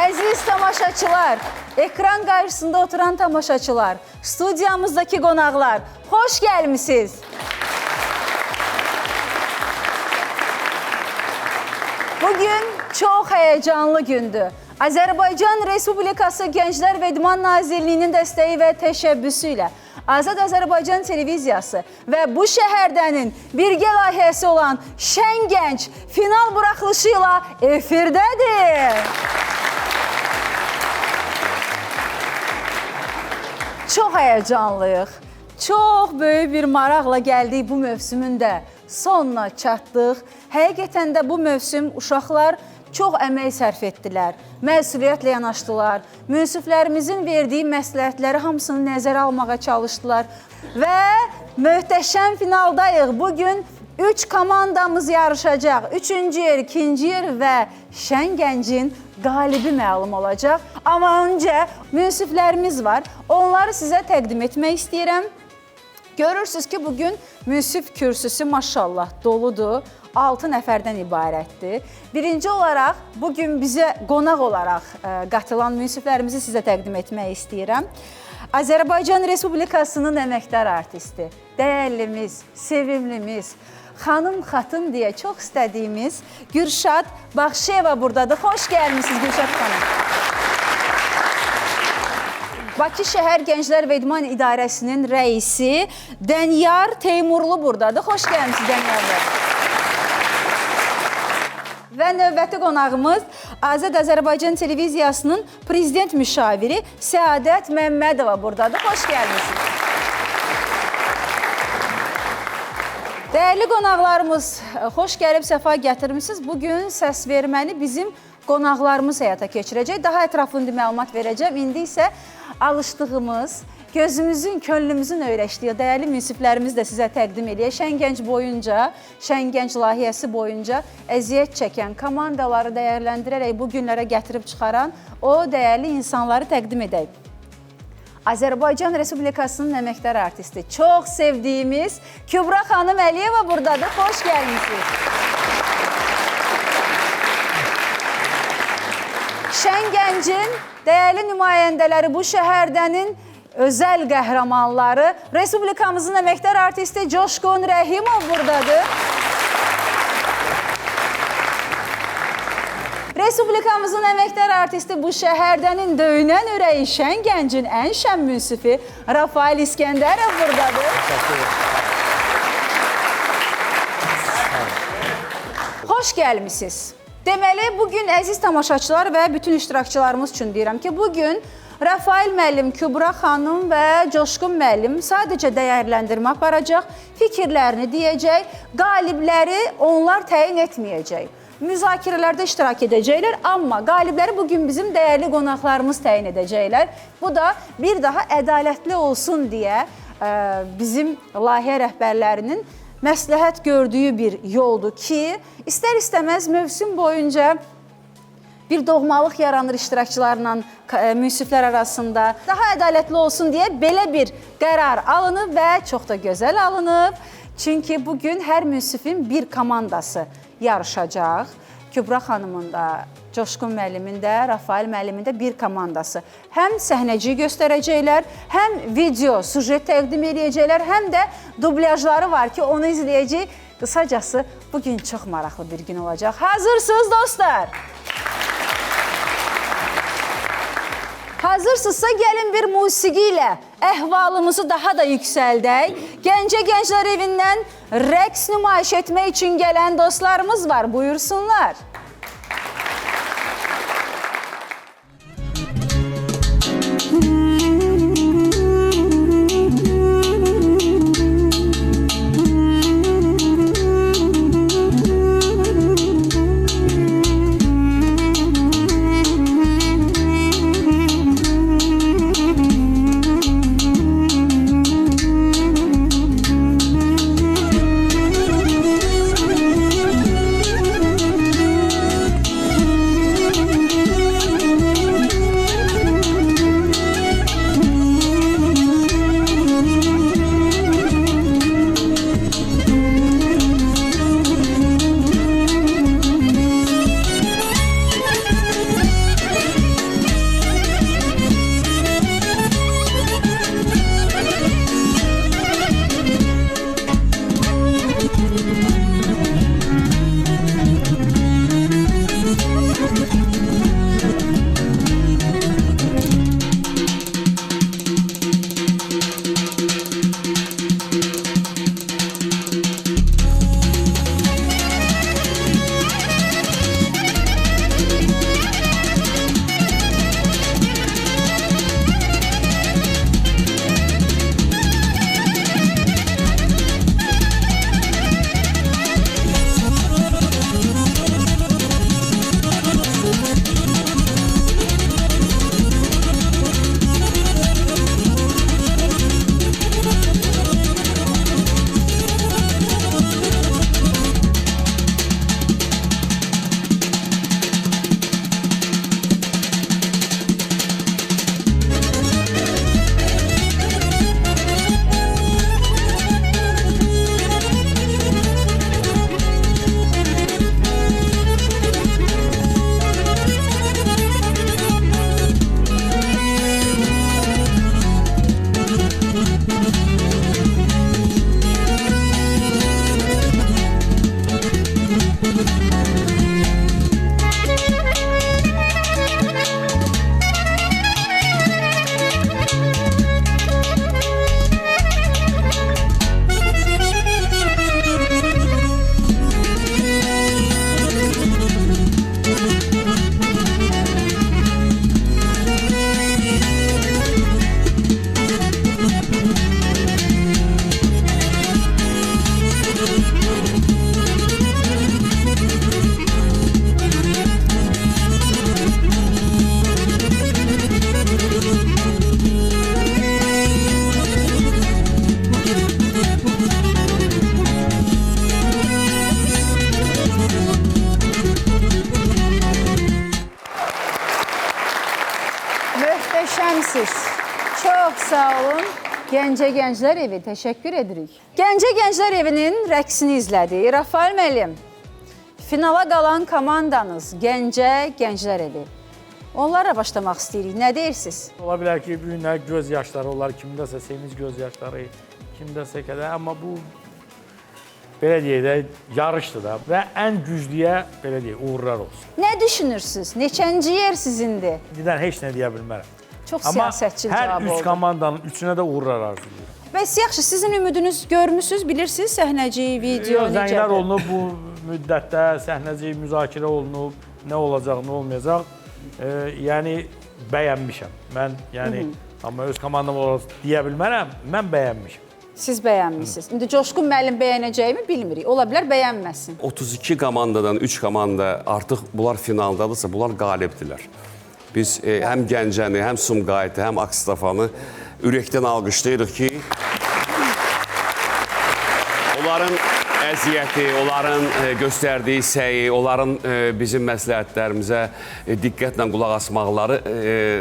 Əziz tamaşaçılar, ekran qarşısında oturan tamaşaçılar, studiyamızdaki qonaqlar, xoş gəlmisiniz. Bugün çox həyəcanlı gündür. Azərbaycan Respublikası Gənclər və İdman Nazirliyinin dəstəyi və təşəbbüsü ilə Azad Azərbaycan Televiziyası və bu şəhərdənin birgə layihəsi olan Şən Gənc final buraxılışı ilə efirdədir. Çox həyəcanlıyıq. Çox böyük bir maraqla gəldik bu mövsümün də sonuna çatdıq. Həqiqətən də bu mövsüm uşaqlar çox əmək sərf etdilər, məsuliyyətlə yanaşdılar, münsiflərimizin verdiyi məsləhətləri hamısını nəzərə almağa çalışdılar və möhtəşəm finaldayıq. Bugün 3 komandamız yarışacaq. 3-cü yer, 2-ci yer və Şən Gəncin qalibi məlum olacaq. Amma öncə münsiflərimiz var. Onları sizə təqdim etmək istəyirəm. Görürsünüz ki, bugün münsif kürsüsü maşallah doludur. 6 nəfərdən ibarətdir. Birinci olaraq, bugün bizə qonaq olaraq qatılan münsiflərimizi sizə təqdim etmək istəyirəm. Azərbaycan Respublikasının əməkdar artisti, dəyərlimiz, sevimlimiz, xanım xatın deyə çox istədiyimiz Gürşad Baxşıyeva buradadır. Xoş gəlmişsiniz Gürşad xanım. Bakı Şəhər Gənclər və İdman İdarəsinin rəisi Dənyar Teymurlu buradadır. Xoş gəlmişsiniz Dənyar. Və növbəti qonağımız Azad Azərbaycan Televiziyasının prezident müşaviri Səadət Məmmədova buradadır. Xoş gəlmişsiniz. Dəyərli qonaqlarımız, xoş gəlib, səfa gətirmişsiniz. Bugün səs verməni bizim qonaqlarımız həyata keçirəcək. Daha ətraflı məlumat verəcəm. İndi isə alışdığımız, gözümüzün, könlümüzün öyrəşdiyi dəyərli münsiflərimiz də sizə təqdim edir. Şən Gənc boyunca, Şən Gənc layihəsi boyunca əziyyət çəkən komandaları dəyərləndirərək bu günlərə gətirib çıxaran o dəyərli insanları təqdim edək. Azərbaycan Respublikasının əməkdar artisti, çox sevdiyimiz Kübra xanım Əliyeva buradadır. Xoş gəlmişsiniz. Şən Gəncin dəyərli nümayəndələri, bu şəhərdənin özəl qəhrəmanları, Respublikamızın əməkdar artisti Coşqun Rəhimov buradadır. Respublikamızın əməkdar artisti, bu şəhərdənin döyünən ürəyi Şən Gəncin ən şən münsifi Rafael İskəndərov buradadır. Xoş gəlmişsiniz. Deməli, bugün əziz tamaşaçılar və bütün iştirakçılarımız üçün deyirəm ki, bugün Rafael müəllim, Kübra xanım və Coşqun müəllim sadəcə dəyərləndirmə aparacaq, fikirlərini deyəcək, qalibləri onlar təyin etməyəcək. Müzakirələrdə iştirak edəcəklər, amma qalibləri bugün bizim dəyərli qonaqlarımız təyin edəcəklər. Bu da bir daha ədalətli olsun deyə bizim layihə rəhbərlərinin məsləhət gördüyü bir yoldur ki, istər-istəməz mövsüm boyunca bir doğmalıq yaranır iştirakçılarla münsiflər arasında. Daha ədalətli olsun deyə belə bir qərar alınıb və çox da gözəl alınıb. Çünki bugün hər münsifin bir komandası yarışacaq. Kübra xanımın da, Coşqun müəllimin də, Rafael müəllimin də bir komandası. Həm səhnəciyi göstərəcəklər, həm video, sujet təqdim edəcəklər, həm də dublyajları var ki, onu izləyəcək. Qısacası, bugün çox maraqlı bir gün olacaq. Hazırsınız dostlar? Hazırsınızsa gəlin bir musiqi ilə əhvalımızı daha da yüksəldək. Gəncə Gənclər evindən rəqs nümayiş etmək üçün gələn dostlarımız var. Buyursunlar. gəlmisiniz. Çox sağ olun. Gəncə Gənclər Evi, təşəkkür edirik. Gəncə Gənclər Evinin rəqsini izlədik. Rafael müəllim, finala qalan komandanız Gəncə Gənclər Evi. Onlarla başlamaq istəyirik. Nə deyirsiniz? Ola bilər ki, bu günlər göz yaşları olar, kimdəsə sevinç göz yaşları, kimdəsə qədər. Amma bu, belə deyək də, yarışdır da və ən güclüyə, belə deyək, uğurlar olsun. Nə düşünürsünüz? Neçənci yer sizindir? Birdən heç nə deyə bilmərəm. Çox siyasətçil cavab oldu. Amma hər üç komandanın üçünə də uğurlar arzulayıram. Bəs yaxşı, sizin ümidiniz görmüsünüz, bilirsiniz səhnəci, video necədir? Zənglər olunub, bu müddətdə səhnəci müzakirə olunub, nə olacaq, nə olmayacaq. Yəni, bəyənmişəm. Mən, yəni, amma öz komandam olaraq deyə bilmərəm, mən bəyənmişəm. Siz bəyənmişsiniz. İndi Coşqun müəllim bəyənəcəyimi bilmirik. Ola bilər bəyənməsin. 32 komandadan 3 komanda artıq bunlar finaldadırsa, bunlar qalibdirlər. Biz həm Gəncəni, həm Sumqayıtı, həm Akstafanı ürəkdən alqışlayırıq ki, onların əziyyəti, onların göstərdiyi səyi, onların bizim məsləhətlərimizə diqqətlə qulaq asmaqları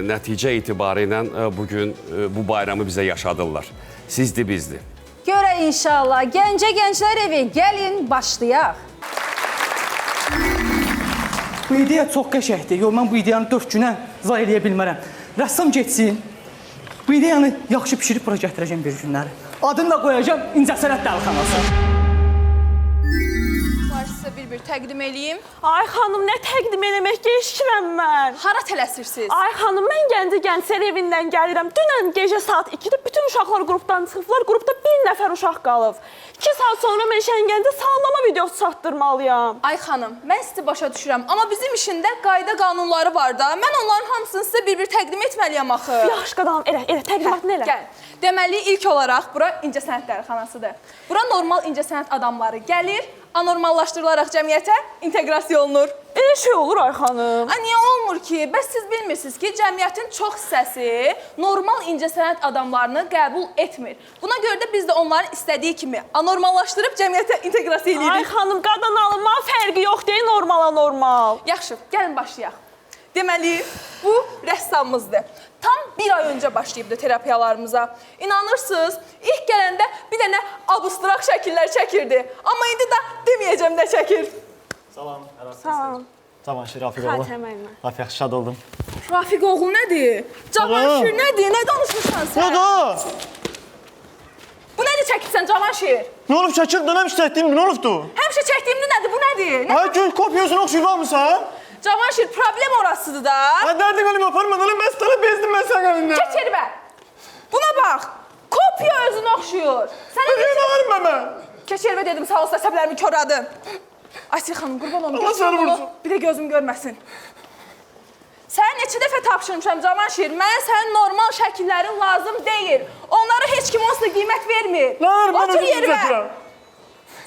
nəticə etibarı ilə bugün bu bayramı bizə yaşadırlar. Sizdir, bizdir. Görək inşallah. Gəncə Gənclər Evi, gəlin başlayaq. Bu ideya çox qəşəkdir. Yox, mən bu ideyanı 4 günə zay eləyə bilmərəm. Rəssam getsin, bu ideyanı yaxşı pişirib bura gətirəcəm bir günləri. Adını da qoyacam İncəsənət Dəlixanası. Sizə bir-bir təqdim eləyim. Ay xanım, nə təqdim eləmək gecikirəm mən? Hara tələsirsiniz? Ay xanım, mən Gəncə Gənclər Evindən gəlirəm. Dünən gecə saat 2-də bütün uşaqlar qrupdan çıxıblar. Qrupda bir nəfər uşaq qalıb. 2 saat sonra mən Şəngəndə sallama videosu çatdırmalıyam. Ay xanım, mən sizi başa düşürəm. Amma bizim işində qayda qanunları var da. Mən onların hamısını sizə bir-bir təqdim etməliyəm axı. Yaxşı qadam, elə təqdimatını elə. Gəl. Deməli, ilk olaraq bura İncəsənət Dəlixanasıdır. Bura normal incəsənət adamları gəlir, anormallaşdırılaraq cəmiyyətə inteqrasiya olunur. Elə şey olur ay xanım. Niyə olmur ki? Bəs siz bilmirsiniz ki, cəmiyyətin çox hissəsi normal incəsənət adamlarını qəbul etmir. Buna görə də biz də onların istədiyi kimi anormallaşdırıb cəmiyyətə inteqrasiya edirik. Ay xanım, qadan alınma fərqi yox deyil normala normal. Yaxşı, gəlin başlayaq. Deməli, bu rəssamımızdır. Tam bir ay öncə başlayıbdı terapiyalarımıza. İnanırsınız, ilk gələndə bir dənə abstrakt şəkillər çəkirdi. Amma indi də deməyəcəm də çəkir. Salam, Salam. Cavanşir Rafiqoğlu. Xatırə mənimlə. Laf yaxşı şad oldum. Rafiqoğlu nədir? Cavanşir nədir? Nə danışırsan sən? Nədir? Bu nədir çəkirsən Cavanşir? Nə olub çəkir, dönəm işlətdiyim, nə olubdu? Həmişə çəkdiyimdə nədir? Bu nədir? Ay gün kopyasını oxşuyurmamısan? Cavanşir, problem orasıdır da. Ay dərdi qalım aparmadın, mən sana bezdim mən sən qalımda. Keçir bə. Buna bax. Kopya özünü oxşuyur. Sənə Nə bağırma mən? Keçir bə dedim, sağ olsun, əsəblərimi körədim. Aysel xanım, qurban olum. Allah səni vursun. Bir də gözüm görməsin. Sənə neçə dəfə tapşırmışam Cavanşir, mən sənin normal şəkillərin lazım deyil. Onlara heç kim onsuz da qiymət vermir. Lan, mən Otur özüm yerimə. çəkirəm.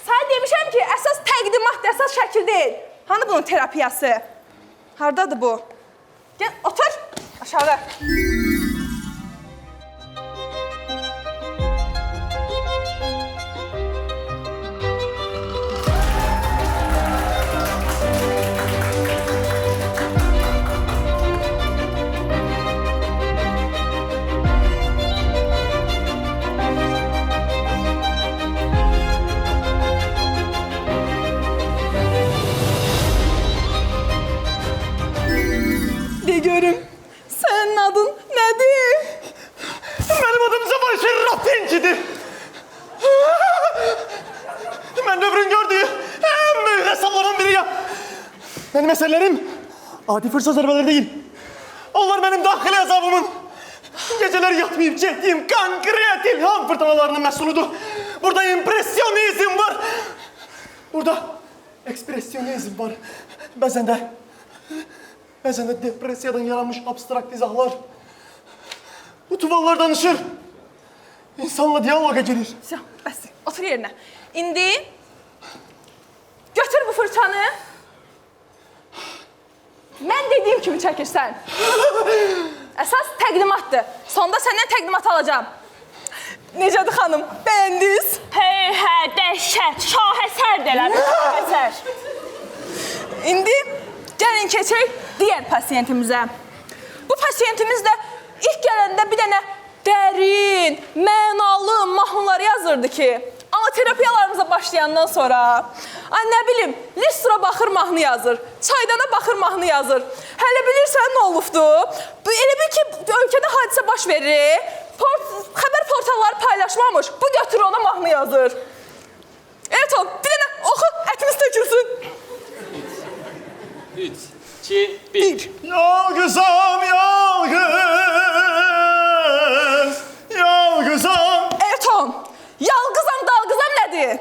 Sənə demişəm ki, əsas təqdimatdır, əsas şəkil deyil. Hani bunun terapiyası? Hardadır bu? Gəl, otur. Aşağı. De görüm, sənin adın nədir? Mənim adım Cavanşir Rafinkidir. Mən dövrün gördüyü ən böyük rəssamlardan biriyəm. Mənim əsərlərim adi fırsat zərbələri deyil. Onlar mənim daxili əzabımın, gecələr yatmayıb getdiyim konkret ilham fırtınalarının məhsuludur. Burada impresyonizm var. Burada ekspresyonizm var. Bəzən də depresiyadan yaranmış abstrakt izahlar. Bu tuvallar danışır. İnsanla diyaloqa gelir. Bəs, otur yerinə. İndi götür bu fırçanı. Mən dediyim kimi çəkirsən. Əsas təqdimatdır. Sonda səndən təqdimat alacağım. Necədir xanım? Bəyəndiniz? Hey, hə, dəhşət, şahəsər delər, şahəsər. İndi gəlin keçək digər pasiyentimizə. Bu pasiyentimiz də ilk gələndə bir dənə dərin, mənalı mahnılar yazırdı ki, amma terapiyalarımıza başlayandan sonra, nə bilim, Listra baxır mahnı yazır, Çaydana baxır mahnı yazır. Hələ bilirsən nə olubdu? Elə bil ki, ölkədə hadisə baş verir, xəbər portalları paylaşmamış, bu götürür ona mahnı yazır. Evet oğlum, bir dənə oxu, ətimiz tökülsün. 3, 2, 1. Yalgızam yalgız, yalgızam. Evet oğlum, yalqızam, dalqızam nədir?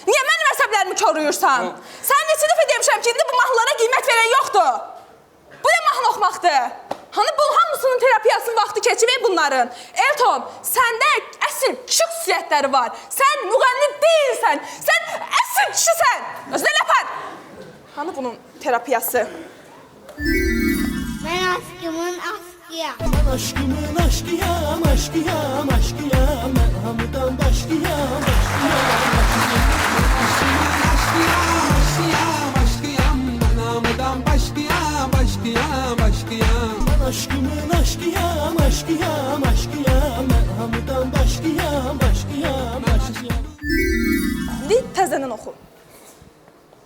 Niyə mənim əsəblərimi koruyursan? Sən neçə dəfə demişəm ki, indi bu mahnılara qiymət verən yoxdur. Bu ne mahnı oxumaqdır? Hani bunun hamısının terapiyasının vaxtı keçib bunların. Elton, səndə əsl kişi xüsusiyyətləri var. Sən müğənni deyilsən. Sən əsl kişisən. Özünə ləpər. Hani bunun terapiyası? Ben aşkımın aşkıyam. Ben aşkımın aşkıyam, aşkıyam, aşkıyam. Ben hamıdan başkıyam, Ben aşkımın aşkıyam, aşkıyam, aşkıyam. Ben hamıdan başkıyam, başkıyam, başkıyam. İndi təzədən oxu.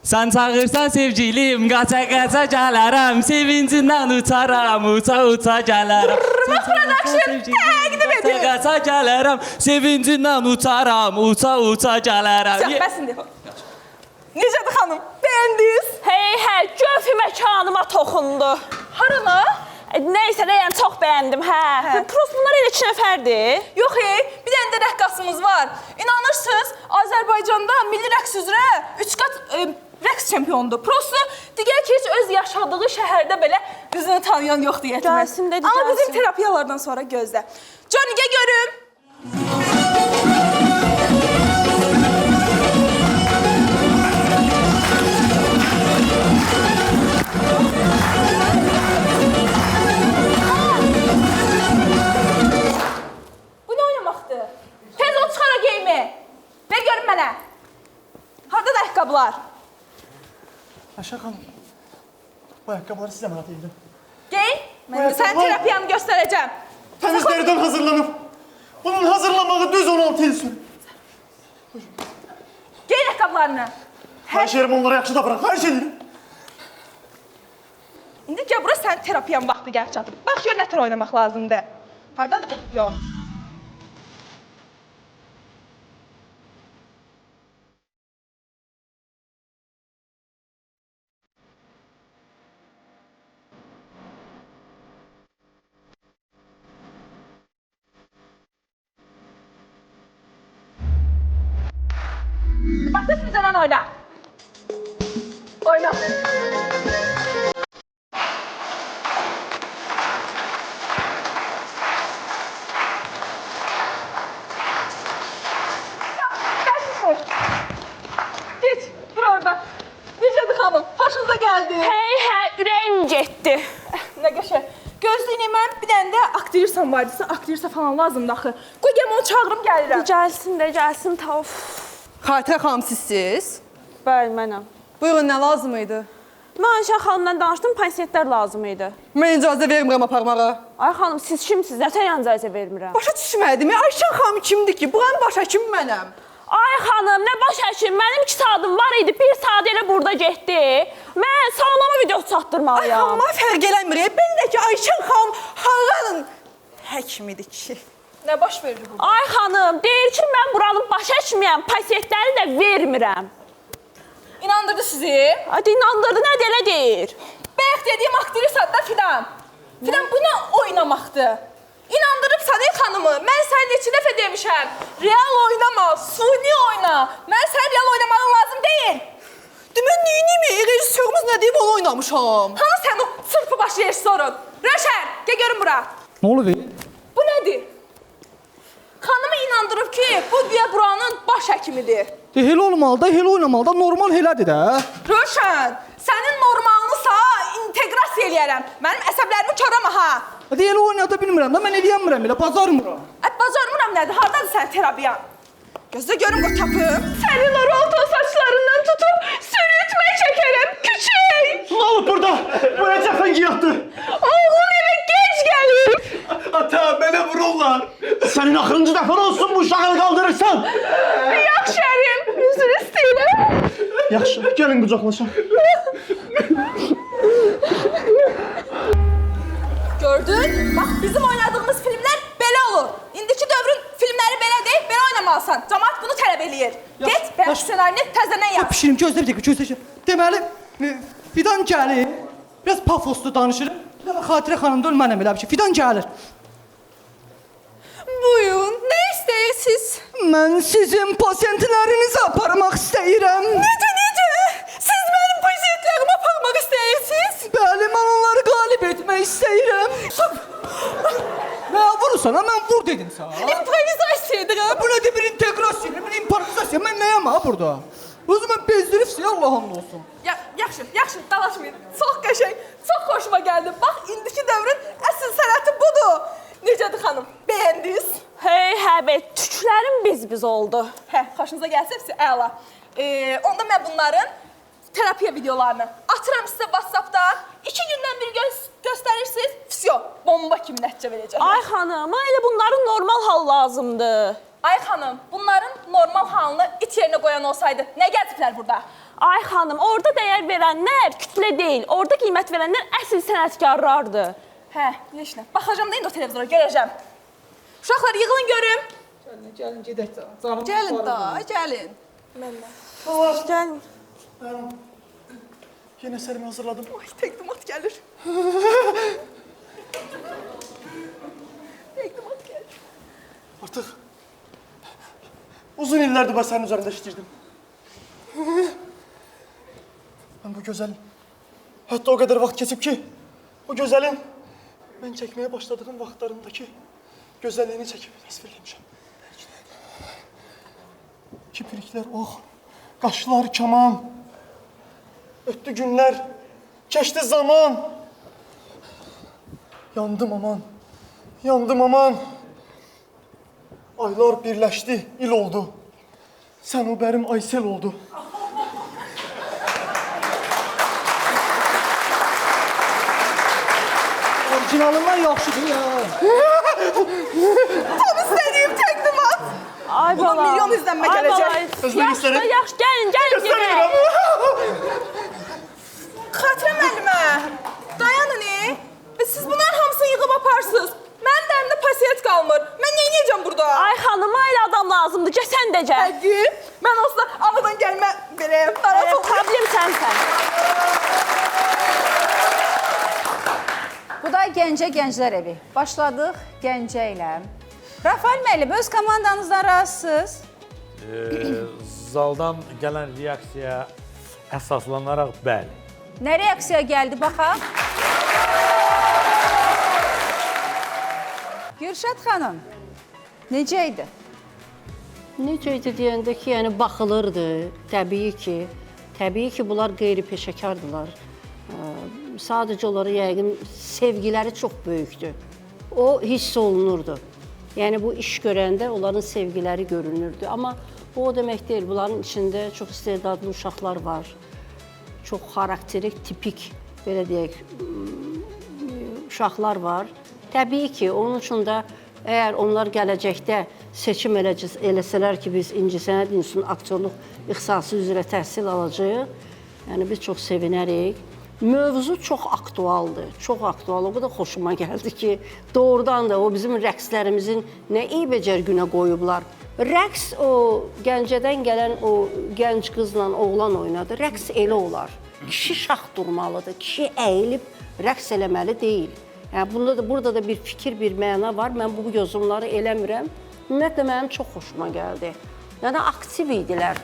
Sen çağırsan sevgilim, kaça kaça gelirim. Sevincinden uçaram, uça uça gelirim. Production təqdim edir. Kaça gelirim, sevincinden uçaram, uça uça gelirim. Bəsindir. Necədir xanım? Bəyəndiniz? Hey, hey, göf məkanıma toxundu. Harana? Neysə, yəni çox bəyəndim, hə. Prost bunlar elə 2 nəfərdir. Yox, bir dənə də rəqqasımız var. İnanırsınız, Azərbaycanda milli rəqs üzrə 3 qat rəqs çempionudur. Prosto digər ki, heç öz yaşadığı şəhərdə belə üzünü tanıyan yoxdur yetməz. Gəlsin dedi, Amma bizim gəlsin. terapiyalardan sonra gözlə. Johnny-gə görüm. Bu nə oynamaqdır? Tez ol çıxar o geyimi. Ver görün mənə. Harada da ayaqqabılar? Ayşe Hanım, bu ayakkabıları size emanet edildi. Geyin. Mən ayaqqabılar- sən terapiyanı göstərəcəm. Temiz deriden hazırlanıp, bunun hazırlanmağı düz 16 yıl sürdü. Geyin ayaqqabılarını. Her şeyim onlara yaxşı da bırak, her şeyleri. İndi gəl bura sənin terapiyan vaxtı gəlib çatıb. Bax gör nə tər oynamaq lazımdır. Hardadır bu? Yox. Bax sizdən oyna. Oyna. Geç, dur orada. Necədir xanım? Xoşunuza gəldi. Hey, hey, ürəyim getdi. Nə qəşəng. Gözləyin mən bir dənə də aktrisan var idisə, aktrisa falan lazımdır axı. Qoy gəl onu çağırım gəlirəm. Gəlsin də, gəlsin ta of. Xatirə xanım sizsiz? Bəli, mənəm. Buyurun, nə lazım idi? Mən Ayşə xanımdan danışdım, pasientlər lazım idi. Mən icazə vermirəm aparmağa. Ay xanım, siz kimsiniz? Nətən icazə vermirəm? Başa düşmədim. Ayşə xanım kimdir ki? Buranın baş həkimi mənəm. Ay xanım, nə baş həkim? Mənim 2 saatim var idi, 1 saat elə burada getdi. Mən sağlama video Ay çatdırmalıyam. xanıma fərq eləmir. Ben də ki Ayşə xanım haranın həkimidir ki? Nə baş verir bu? Ay xanım, deyir ki, mən buranın baş həkimiyəm, pasientləri də vermirəm. İnandırdı sizi. Hadi inandırdı, nə də elə deyir. Bayaq dediyim aktrisa da Fidan. Fidan bu nə oynamaqdır? İnandırıb Saday xanımı. Mən sənə neçə dəfə demişəm. Real oynama, suni oyna. Mən sənə real oynamağın lazım deyil. Demən neyini rejissorumuz nə deyib onu oynamışam. Hanı sən o sırfı başı rejissorun? Röşən, gəl görün bura. Ne olur be? Bu nədir? Xanımı inandırıb ki, bu güya buranın baş həkimidir. Elə olmalıda, elə oynamalıda normal elədir də. Röşən, sənin normalınsa inteqrasiya eləyərəm. Mənim əsəblərimi körəmə ha. Hadi elə oynada bilmirəm də, mən eləyəmirəm elə, bacarmıram. Bacarmıram nədir? Hardadır sənin terapiyan? Gözlə görüm o tapım. Səni Lorolto saçlarından tutub sürütmə çəkərəm, küçük. Ne olup burada? Bu ne cəfəngi yaptı? Oğlum evə gec gəlir. Ata 4-cü dəfə olsun bu uşağı qaldırırsan. Yaxşı ərim, üzr istəyirəm. Yaxşı, gəlin qucaqlaşaq. Gördün? Bax, bizim oynadığımız filmlər belə olur. İndiki dövrün filmləri belə deyil, belə oynamalısan. Camaat bunu tələb eləyir. Get, bəyan ssenarini təzədən yaz. Pişirim, gözlə bir dəqiqə, gözlə. Deməli, Fidan gəlir. Biraz pafoslu danışır. Xatirə xanım da ölmənəm elə bir şey. Fidan gəlir. Buyurun, nə istəyirsiniz? Mən sizin pasiyentlərinizi aparmaq istəyirəm. Necə? Siz mənim pasientlərimi aparmaq istəyirsiniz? Bəli, mən onları qalib etmək istəyirəm. Nə vurursan, mən vur dedim sənə. İmprovizasiya edirəm. Bu nədir bir inteqrasiya, bir improvizasiya. Mən nəyəm ha burada? O zaman bezdirifsə Allah hamd olsun. Yaxşı, dalaşmayın. Çox qəşəng, çox xoşuma gəldi. Bax, indiki dövrün əsl sənəti budur. Necədir xanım? Bəyəndiniz? Hey, həbət, tüklərim biz oldu. Hə, xoşunuza gəlsə, əla. Onda mən bunların terapiya videolarını atıram sizə WhatsApp-da. 2 gündən bir göstərirsiniz. Всё, bomba kimi nəticə verəcək. Ay xanım, elə bunların normal hal lazımdır. Ay xanım, bunların normal halını it yerinə qoyan olsaydı, nə gətiriblər burada? Ay xanım, orada dəyər verənlər kütlə deyil, orada qiymət verənlər əsl sənətkarlardır. Hə, heç nə. Baxacam da indi o televizora, görəcəm. Uşaqlar, yığılın görüm. Gəlin, gedək canım. Gəlin da, gəlin. Gəlin. Yenə sərimi hazırladım. Ay, təqdimat gəlir. Təqdimat gəlir. Artıq uzun illərdir ben sənin üzərində işləyirdim. Ben bu gözəlin, hətta o qədər vaxt keçib ki, o gözəlin mən çəkməyə başladığım vaxtlarındakı gözəlliyini çəkib təsvirləmişəm. Kipriklər ox, qaşlar kaman, ötdü günlər, keçdi zaman. Yandım aman, yandım aman. Aylar birləşdi, il oldu. Sən o bərim Aysel oldu. Orijinalından yaxşıdır ya. Tam istədiyim təqdimat. Ay Buna bala. milyon izlənmə gələcək. Yaxşı, yaxşı, gəlin gedək. Xatirə müəllimə, dayanın, siz bunların hamısını yığıb aparsınız. Mənim də əlimdə pasiyet qalmır. Mən nə edəcəm burada? Ay xanım, ailə adam lazımdır, gəl sən də gəl. Həqiq, mən olsa anadan gəlmə verəyəm. Problem sənsən. Bu da Gəncə Gənclər evi. Başladıq Gəncə ilə. Rafael müəllim, öz komandanızdan razısınız? Zaldan gələn reaksiyaya əsaslanaraq bəli. Nə reaksiya gəldi, baxaq? Gürşad xanım, necə idi? Necə idi deyəndə ki, yəni baxılırdı, təbii ki, bunlar qeyri-peşəkardırlar. Sadəcə onlara yəqin sevgiləri çox böyükdür. O hiss olunurdu. Yəni bu iş görəndə onların sevgiləri görünürdü. Amma bu o demək deyil, bunların içində çox istedadlı uşaqlar var. Çox xarakterik, tipik, belə deyək, uşaqlar var. Təbii ki, onun üçün də əgər onlar gələcəkdə seçim eləsələr ki, biz İncəsənət İnstitutunun aktyorluq ixtisası üzrə təhsil alacağıq, yəni biz çox sevinərik. Mövzu çox aktualdır, çox aktual. O qədər xoşuma gəldi ki, doğrudan da o bizim rəqslərimizin nə eybəcər günə qoyublar. Rəqs o Gəncədən gələn o gənc qızla oğlan oynadı. Rəqs elə olar. Kişi şax durmalıdır, kişi əyilib rəqs eləməli deyil. Yəni, burada da bir fikir, bir məna var. Mən bu yozumları eləmirəm. Ümumiyyətlə, mənim çox xoşuma gəldi. Yəni, aktiv idilər,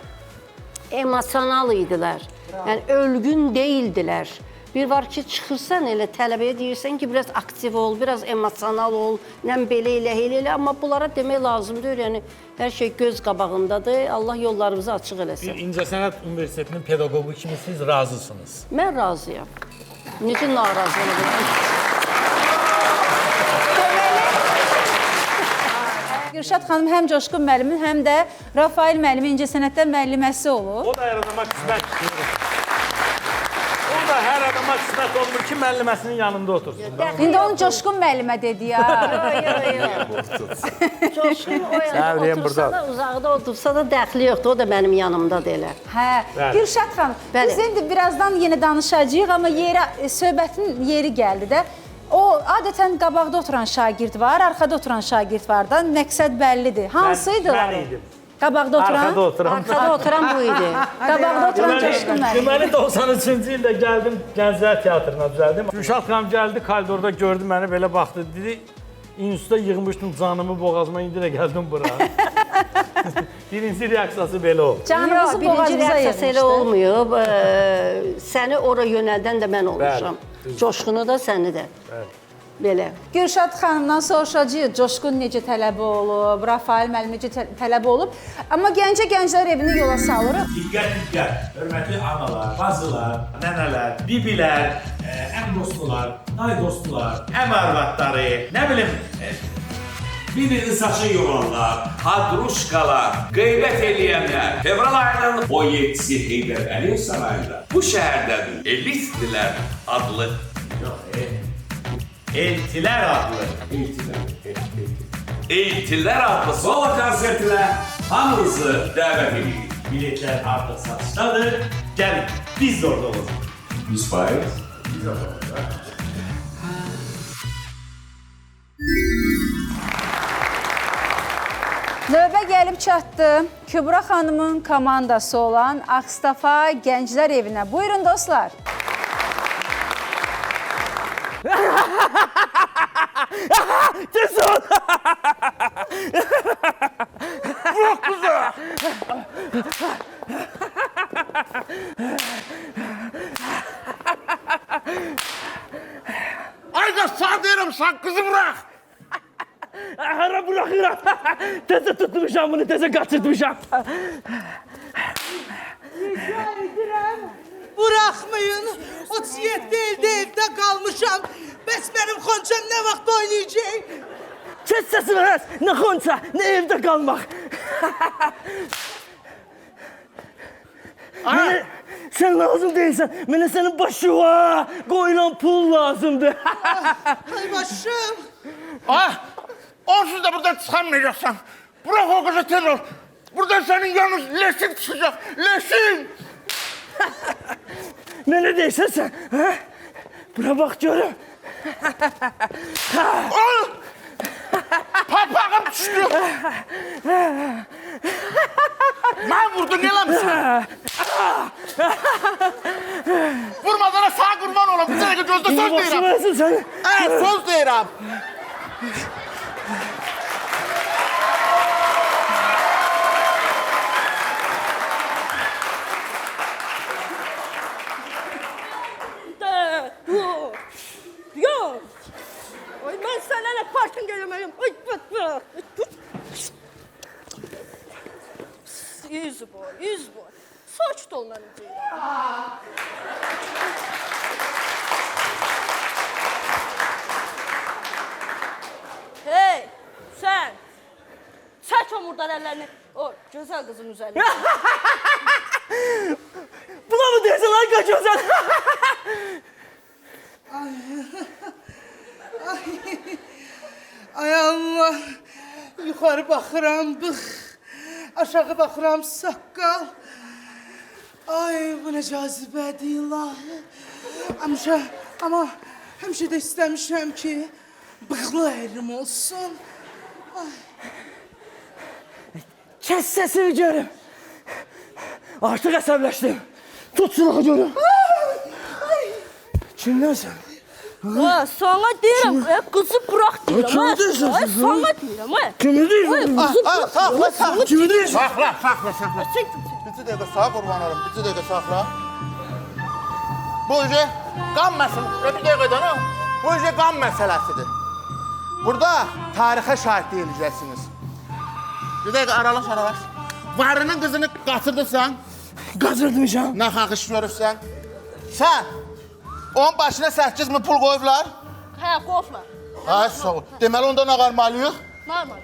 emosional idilər, yəni, ölgün deyildilər. Bir var ki, çıxırsan elə tələbəyə deyirsən ki, biraz aktiv ol, biraz emosional ol, nəm belə elə, amma bunlara demək lazımdır. Yəni, hər şey göz qabağındadır. Allah yollarımızı açıq eləsin. İncəsənət Universitetinin pedaqoqu kimi siz razısınız? Mən razıyam. Necə narazı olabilirim? Gürşad xanım həm Coşqun müəllimin, həm də Rafael müəllimin İncəsənətdən müəlliməsi olub. O da hər adama qismət. O da hər adama qismət olmur ki, müəlliməsinin yanında otursun. İndi onu Coşqun müəllimə dedi ya. Coşqun o Sən yana deyim otursa burada. da, uzaqda otursa da dəxli yoxdur. O da mənim yanımdadır elə. Hə, Bəli. Gülşad xanım, Bəli. biz indi birazdan yenə danışacağıq, amma söhbətin yeri gəldi də. O adətən qabaqda oturan şagird var, arxada oturan şagird var da. Məqsəd bəllidir. Hansıydılar? Mən idim. Qabaqda oturan? Arxada oturan. Arkada oturan bu idi. Qabaqda oturan Coşqun müəllim. Deməli 93-cü ildə gəldim Gənclər Teatrına düzəldim. Gülşad xanım gəldi, koridorda gördü məni, belə baxdı, dedi, institutda yığmışdım canımı boğazıma, indi də gəldim bura. Birinci reaksiyası belə oldu. Canınızı Birinci boğazınıza reaksiyası elə yığmışdı. olmayıb. Səni ora yönəldən də mən olmuşam. Coşqunu da, səni də. Belə. Gülşad xanımdan soruşacağıq, Coşqun necə tələbə olub, Rafael müəllim necə tələbə olub. Amma Gənclər evini yola salırıq. Diqqət, hörmətli analar, bacılar, nənələr, bibilər, əm dostlar, day dostlar, əm arvadları, nə bilim, bir-birini saçı yoranlar, hadruşkalar, qeybət eləyənlər. Fevral ayının 17-si Heydər Əliyev sarayında bu şəhərdədir. Elitdilər adlı. Eltilər adlı. Eltilər adlı solo konsertinə hamınızı dəvət edirik. Biletlər artıq satışdadır. Gəlin, biz də orada olacaq. 100%. Biz də orada olacaq. Növbə gəlib çatdı. Kübra xanımın komandası olan Ağstafa Gənclər evinə. Buyurun dostlar. Tez ol! Bırak kızı! Ayda sağ deyirəm, sən qızı bırak. Hara bırakıram. Teze tutmuşam bunu, teze kaçırtmışam. Rica edirəm, buraxmayın. 37 ildə evdə qalmışam. Bəs mənim xonçam nə vaxt oynayacaq? Kes sesini kes. Ne konça, ne evde kalmak. Sen lazım değilsen, bana senin başıma koyulan pul lazımdı. Ay başım. Onsuz da buradan çıkamayacaksan. Bırak o kızı tez ol. Buradan senin yalnız leşin çıkacak. Leşin. Ne değilsen sen. Ha? Buna bak görüm. Papağım düştü. Ben vurdum yalamışsın. Vurmadana sağ kurban olam. Bir tane gözde söz deyirəm. Başımasın sen. Evet söz deyirəm. Yok. Ay ben seninle parking eləməyim. Ay bak. 100 boy. Sakit ol mənim deyirəm. Hey, sen. Çək o murdar əllərini o gözəl qızın üzərine. Buna mı dersin lan kaçıyorsun? Ay Allah. Yuxarı baxıram bıx. Aşağı baxıram saqqal. Ay bu nə cazibədir ilahi. Amma həmişə də istəmişəm ki bığlı əyrim olsun. Kes sesini görüm. Artık əsəbləşdim. Tut silahı görüm. Kimdən sən? Ha, sana deyirəm, qızı burax deyirəm. Kimi deyirsən Ay, sən? sana deyirəm, ay. Kimi deyirsən? Qızı burax. Kimi deyirsən? Saxla. Bir dəqiqə sağa qurban olum. Bir dəqiqə saxla. Bu işe qan məsələsi. Bir dəqiqədən ha. Bu işe qan məsələsidir. Burada tarixə şahidlik edəcəksiniz. Bir dəqiqə aralaş. Varının qızını qaçırdırsan, Qaçırtmışam. naxaq iş görürsən. Sən onun başına 8 min pul qoyublar. Hə, qofla. Ay sağ ol. Deməli ondan ağarmalıyıq. Normal.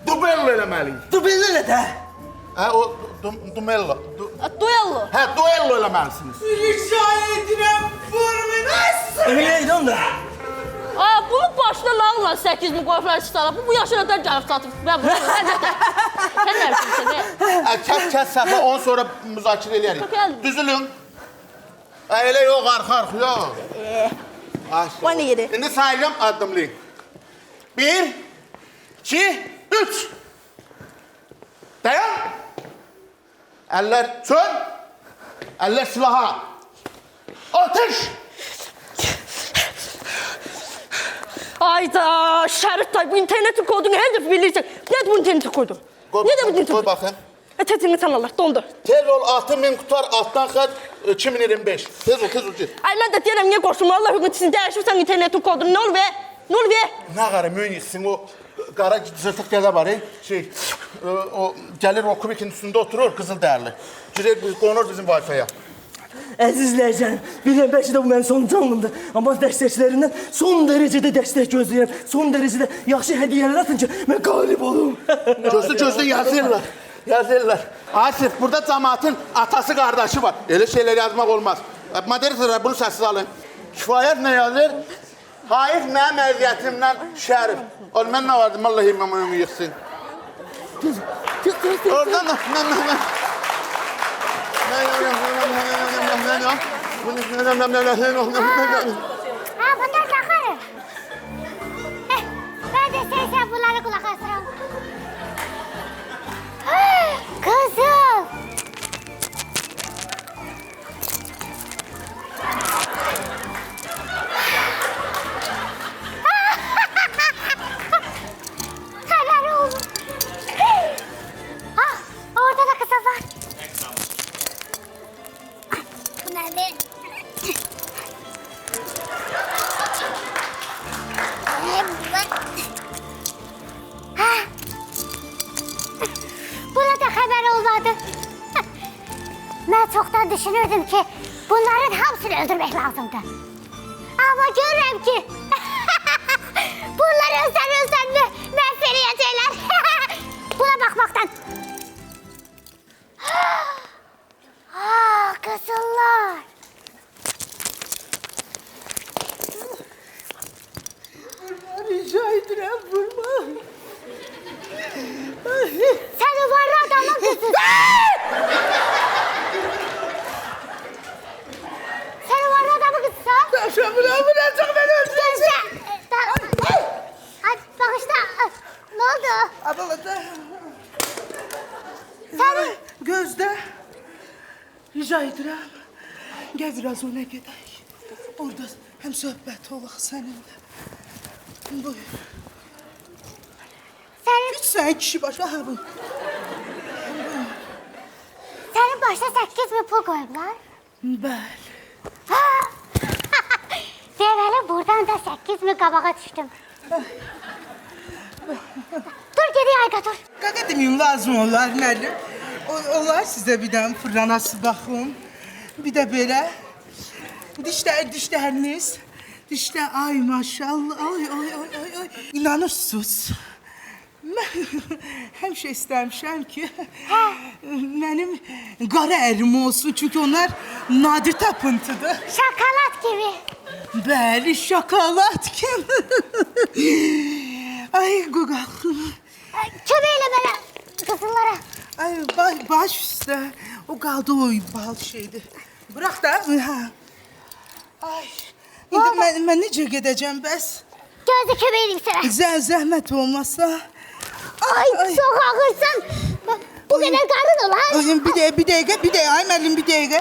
Dubello eləməliyik. Dur belli elə də. Hə o dumello. Duello. Hə, duello eləməlisiniz. Rica edirəm, vurmayın. Öyle onda. Aa, bunun başına lağla 8000 qoyublar çıxsana. Bu yaşına da gəlib satıb. Ben bunu Sen ne yapıyorsun sen? Kəs səfə, onu sonra müzakirə eləyərik. Çok gəldim. Düzülün. Elə yox, arx, yox. O ne yedi? İndi sayıram, addımlayın. 1, 2, 3. Dayan. Əllər çön. Əllər silaha. Atış. Ayda Şərif tay bu internetin kodunu hedef bilirsin. Nədir bu internetin kodu? Qoy, Nədir bu internetin qoy kodu? baxın. Tezini sanarlar, dondu. Tez ol, 6000 qutar, altdan xət 2025. Tez ol, git. Ay mən də deyirəm, niyə qoşulma Allah hüquqçisini dəyişirsən internetin kodunu? Ne olur be? Ne olur be? Nə qarı, müyünixsin o qara cırtıq gələ var, o gəlir o kubikin üstündə oturur, qızıl dəyərli. Girir, qonur bizim Wi-Fi-yə. Əzizləyəcəm, bilən bəlkə də bu mənim son canlımdır. Amma dəstəkçilərindən son dərəcədə dəstək gözləyirəm. Son dərəcədə yaxşı hədiyyələr atın ki, mən qalib olum. Gözlü yazırlar. Yazırlar. Asif, burada cəmaatın atası, qardaşı var. Elə şeylər yazmaq olmaz. Moderatorlar bunu səssiz alın. Kifayət nə yazır? Hayır, mənim əziyyətimdən Şərif. Oğlum, mən nə vardım? Allah imamı yıxsın. Oradan da... Ha, bunlar takarım. Ben de sen bunları kulak asırım. Kızım. Haber oldu. Ah, orada da kızıl var. Bu nerede? Buna da haber olmadı. Ben çoktan düşünürdüm ki bunların hamısını öldürmek lazımdı. Ama görürüm ki bunlar özden məhv edecekler. Buna bakmaktan. Ah, kızıllar. Rica edirəm, vurma. Sen o varlı adamın kızısın. Sen o varlı adamın kızısın. Taşamına vuracaq, ben öldürəcəm. Ay, bakışta. Ne oldu? Abalada. Sen... Gözde. Rica edirəm. Gəl biraz ona gedək. Orada həm söhbət olaq səninlə. Buyur. Senin... Hiç sen kişi başa ha bu. Senin başta 8000 pul koydular. Bəli. Deməli buradan da 8000 qabağa düşdüm. Dur gediyor Ayqa dur. Qaqa deməyim lazım olar müəllim. Olar sizə bir dənə fırlanası baxım. Bir də belə. Dişləriniz. Dişlər ay maşallah. Ay. İnanırsınız. Mən həmişə istəmişəm ki, mənim qara ərim olsun. Çünki onlar nadir tapıntıdır. Şokolad gibi. Bəli, şokolad kimi. Ay, qoqaq. Köməklə mənə qızıllara. Ay, baş üstə. O qaldı o bal şeydir. Bırak da. Ha. Ay. İndi mən necə gedəcəm bəs? Gözü köməyim sənə. Zəhmət olmasa. Ay, çok ağırsın. Bu kadar karın olar. Bir dəqiqə. Ay müəllim, bir dəqiqə.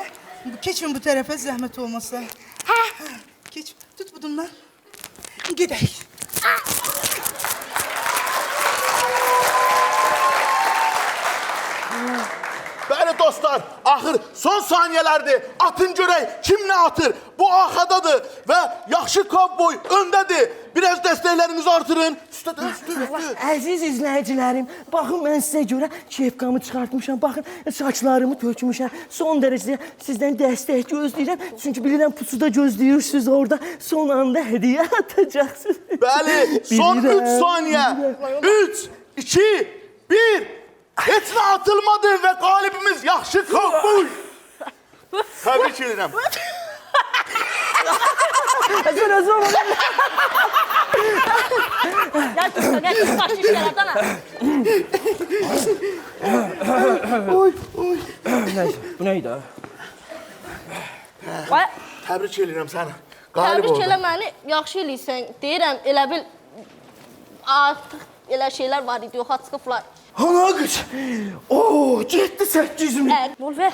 Keçin bu tərəfə zəhmət olmasa. Hə. Keç, tut budundan. Gedək. Bəli dostlar, axır son saniyələrdir. Atın görək kim nə atır? Bu arxadadır və yaxşı kovboy öndədir. Biraz dəstəklərinizi artırın. Üstə. Əziz izləyicilərim, baxın mən sizə görə kepkamı çıxartmışam. Baxın saçlarımı tökmüşəm. Son dərəcədə sizdən dəstək gözləyirəm. Çünki bilirəm pusuda gözləyirsiniz orada. Son anda hədiyyə atacaqsınız. Bəli, son 3 saniyə. 3, 2, 1. Heç nə atılmadı və qalibimiz yaxşı kabul. Təbrik edirəm. Sən özün olma. Gel kızla gel kız kaç işlerden ha. Oy. Neyse, bu neydi ha? Vay. Təbrik edirəm səni. Qalib Təbrik oldun. eləməni yaxşı eləyirsən. Deyirəm elə bil artıq elə şeylər var idi, yoxa çıxıblar. Ana qız. Oo, getdi 800 min. Bol ver.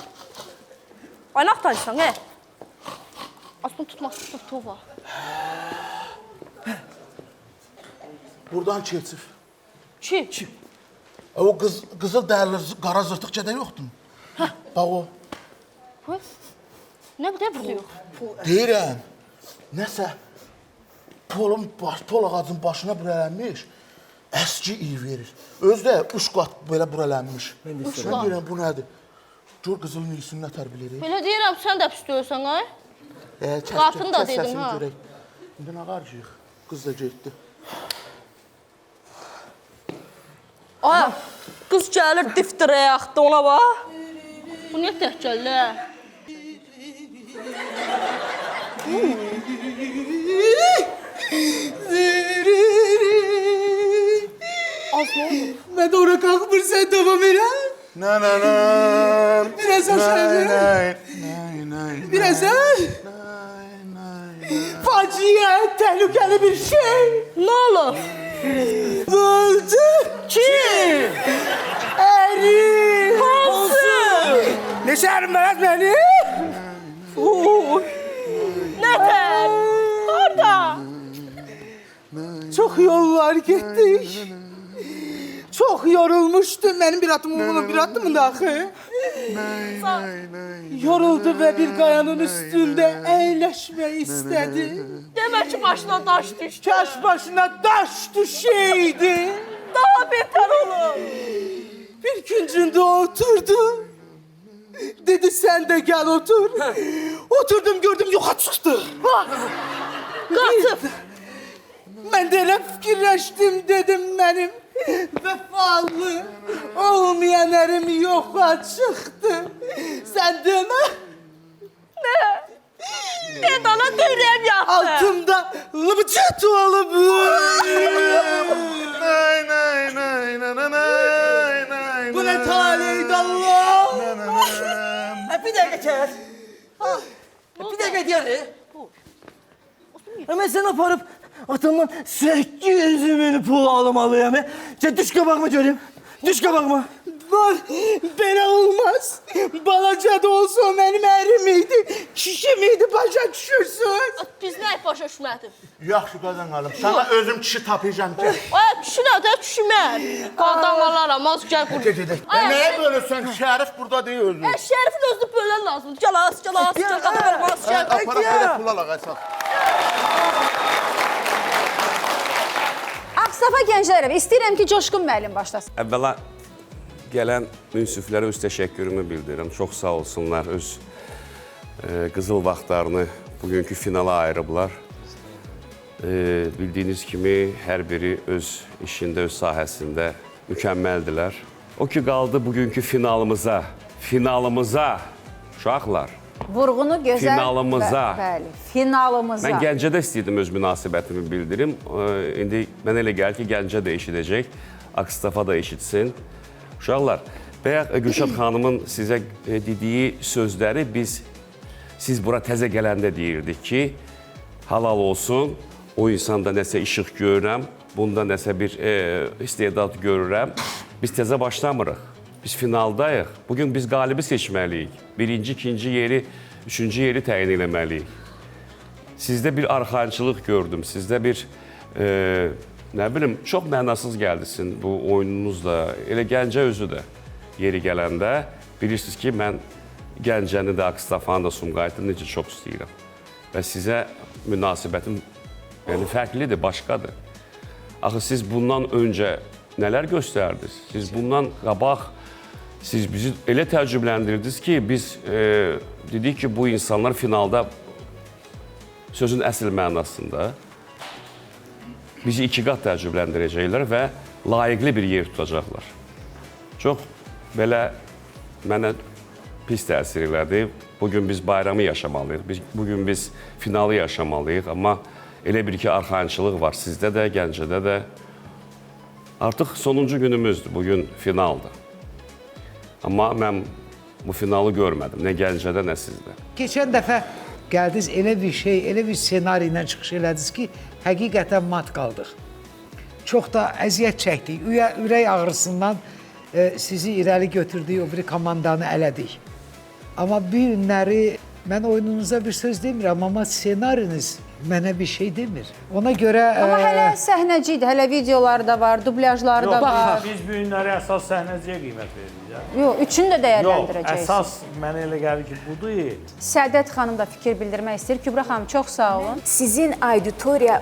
Aynaq tanışsan, he? Aslında tutmaq tutuva. Buradan keçir. Kim? O qızıl dəyərli qara zırtıq gədə yoxdur. Bax o. Nə qədər burada yox? Deyirəm, nəsə pol ağacın başına bürələnmiş, əski iyi verir. Özü də 3 qat belə bürələnmiş. Mən deyirəm, bu nədir? Gör qızılın iyisini nə tərbiləyirik. Belə deyirəm, sən də pis deyirsən, ha? Qatını da dedim, ha? İndi nə qarışıyıq? Qız da getdi. Ay, qız gəlir diftirə yaxdı ona bax. Bu niyə tək gəldi, hə? Az ne oldu? Ben de oraya kalkıp sen devam eder. Biraz aşağı. Biraz ha. Facia, tehlikeli bir şey. Ne olur? Öldü. Kim? Eri. Hansı? Ne şehrim berat beni? Neden? Orada. Çok yollar gittik. Çok yorulmuştum. Benim bir atımın da akı. Yoruldu ve bir kayanın üstünde eğleşmeyi istedi. Demek ki başına taş düştü. Kaş başına taş düşeydi. Daha beter olur. Bir küncünde oturdu. Dedi sen de gel otur. Oturdum gördüm yoka çıktı. Kaçıp. Ben de öyle fikirleştim dedim benim. Vefalı olmayan erim yoka çıktı. Sen deme. Ne? Ben ona dürüm yaptı. Altımda lıbıcı tuvalı Bu ne talihdi Allah. Bir dakika kes. Bir dakika diyor. Hemen sen aparıp atamdan 800 bin pul alamalıyım. Sen düş kabakma göreyim. Düş kabakma. Böyle olmaz. Balaca da olsa o benim erimiydi. Kişi miydi başa düşürsün. Biz ne başa düşmədim? Yaxşı qazan qalım. Sana özüm kişi tapacağım ki. Ay kişi nə də düşmər. Qadınlar az gəl qur. Ben neye bölürsen? Şerif burada değil özüm. Şərifin özünü bölən lazımdır. Gəl az, gəl qadınlar az gəl. Aparaq belə pul alaq əsas. Ağstafa gənclərəm, istəyirəm ki, Coşqun müəllim başlasın. Əvvəla gələn münsiflərə öz təşəkkürümü bildirirəm. Çox sağ olsunlar, öz qızıl vaxtlarını bugünkü finala ayırıblar. Bildiyiniz kimi hər biri öz işində, öz sahəsində mükəmməldilər. O ki qaldı bugünkü finalımıza, uşaqlar. Vurğunu gözəl. Finalımıza. Bəli, finalımıza. Mən Gəncədə istəyirdim öz münasibətimi bildirim. İndi mənə elə gəlir ki, Gəncə də eşidəcək, Ağstafa da eşitsin. Uşaqlar, bayaq Gülşad xanımın sizə dediyi sözləri siz bura təzə gələndə deyirdik ki, halal olsun, o insanda nəsə işıq görürəm, bunda nəsə bir istedad görürəm. Biz təzə başlamırıq, biz finaldayıq. Bugün biz qalibi seçməliyik. Birinci, ikinci yeri, üçüncü yeri təyin eləməliyik. Sizdə bir arxancılıq gördüm, sizdə bir, nə bilim, çox mənasız gəldisin bu oyununuzla. Elə Gəncə özü də yeri gələndə bilirsiniz ki, mən Gəncəni də, Ağstafanı da, Sumqayıtı necə çox istəyirəm. Və sizə münasibətim fərqlidir, başqadır. Axı siz bundan öncə nələr göstərdiniz? Siz bundan qabaq, siz bizi elə təəccübləndirdiniz ki, biz dedik ki, bu insanlar finalda sözün əsl mənasında bizi 2 qat təəccübləndirəcəklər və layiqli bir yer tutacaqlar. Çox belə mənə pis təsir elədi. Bugün biz bayramı yaşamalıyıq, bugün biz finalı yaşamalıyıq, amma elə bir ki, arxayınçılıq var sizdə də, Gəncədə də. Artıq sonuncu günümüzdür, bugün finaldır. Amma mən bu finalı görmədim, nə Gəncədə, nə sizdə. Keçən dəfə gəldiniz, elə bir şey, elə bir senari ilə çıxış elədiniz ki, həqiqətən mat qaldıq. Çox da əziyyət çəkdik, ürək ağrısından sizi irəli götürdük, o biri komandanı elədik. Amma bu günləri mən oyununuza bir söz demirəm, amma senariniz mənə bir şey demir. Ona görə... Amma hələ səhnəciydi, hələ videoları da var, dublyajları da var. Biz bu günləri əsas səhnəciyə qiymət veririk. Yox, üçünü də dəyərləndirəcəksiniz. Yox, əsas mənə elə gəlir ki, budur. Sədət xanım da fikir bildirmək istəyir. Kübra xanım, çox sağ olun. Sizin auditoriya,